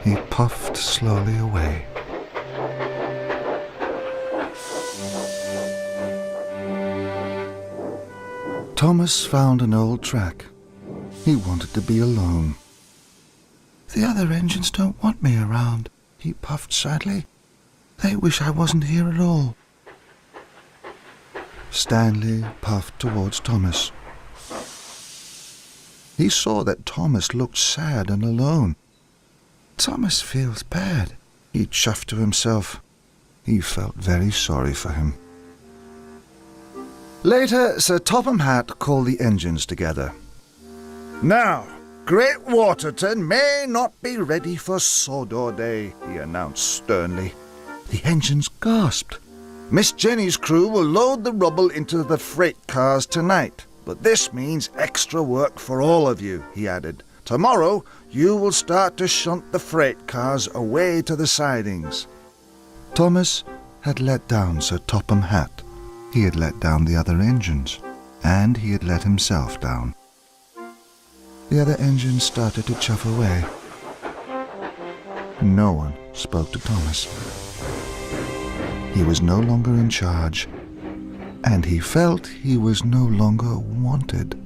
He puffed slowly away. Thomas found an old track. He wanted to be alone. "The other engines don't want me around," he puffed sadly. "They wish I wasn't here at all." Stanley puffed towards Thomas. He saw that Thomas looked sad and alone. "Thomas feels bad," he chuffed to himself. He felt very sorry for him. Later, Sir Topham Hatt called the engines together. "Now, Great Waterton may not be ready for Sodor Day," he announced sternly. The engines gasped. "Miss Jenny's crew will load the rubble into the freight cars tonight, but this means extra work for all of you," he added. "Tomorrow, you will start to shunt the freight cars away to the sidings." Thomas had let down Sir Topham Hatt. He had let down the other engines, and he had let himself down. The other engines started to chuff away. No one spoke to Thomas. He was no longer in charge, and he felt he was no longer wanted.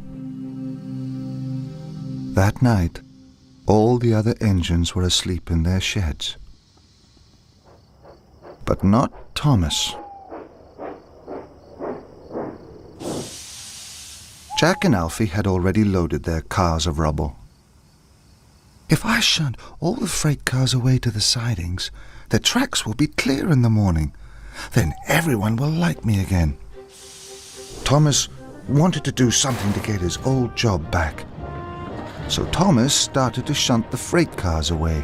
That night, all the other engines were asleep in their sheds. But not Thomas. Jack and Alfie had already loaded their cars of rubble. "If I shunt all the freight cars away to the sidings, the tracks will be clear in the morning. Then everyone will like me again." Thomas wanted to do something to get his old job back. So Thomas started to shunt the freight cars away.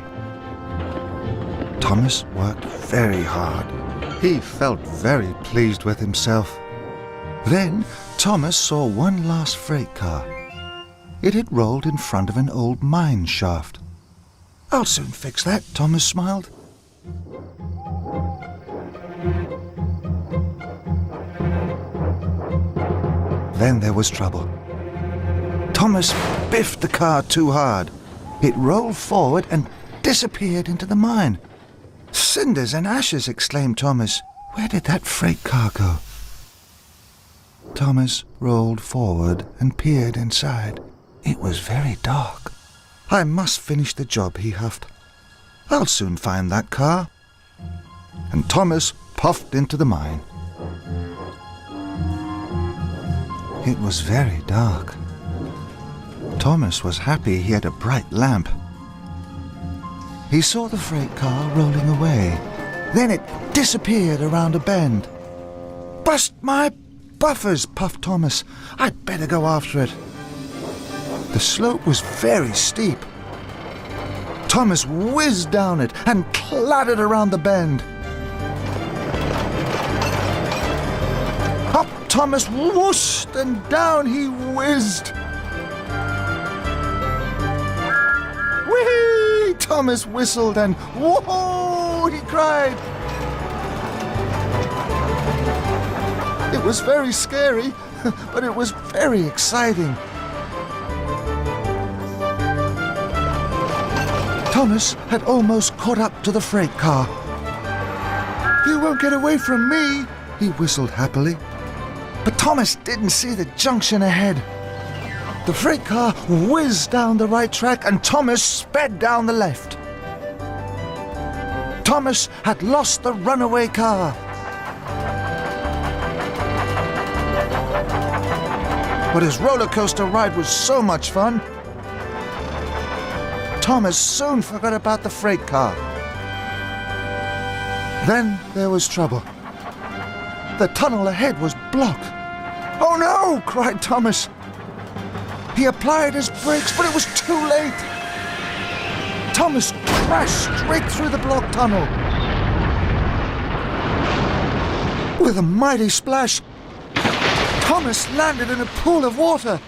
Thomas worked very hard. He felt very pleased with himself. Then Thomas saw one last freight car. It had rolled in front of an old mine shaft. "I'll soon fix that," Thomas smiled. Then there was trouble. Thomas biffed the car too hard. It rolled forward and disappeared into the mine. "Cinders and ashes," exclaimed Thomas. "Where did that freight car go?" Thomas rolled forward and peered inside. It was very dark. "I must finish the job," he huffed. "I'll soon find that car." And Thomas puffed into the mine. It was very dark. Thomas was happy he had a bright lamp. He saw the freight car rolling away. Then it disappeared around a bend. "Bust my buffers," puffed Thomas. "I'd better go after it." The slope was very steep. Thomas whizzed down it and clattered around the bend. Up Thomas whooshed and down he whizzed. "Whee!" Thomas whistled and "Whoa!" he cried. It was very scary, but it was very exciting. Thomas had almost caught up to the freight car. "You won't get away from me," he whistled happily. But Thomas didn't see the junction ahead. The freight car whizzed down the right track and Thomas sped down the left. Thomas had lost the runaway car. But his roller coaster ride was so much fun. Thomas soon forgot about the freight car. Then there was trouble. The tunnel ahead was blocked. "Oh no!" cried Thomas. He applied his brakes, but it was too late. Thomas crashed straight through the blocked tunnel. With a mighty splash, Thomas landed in a pool of water.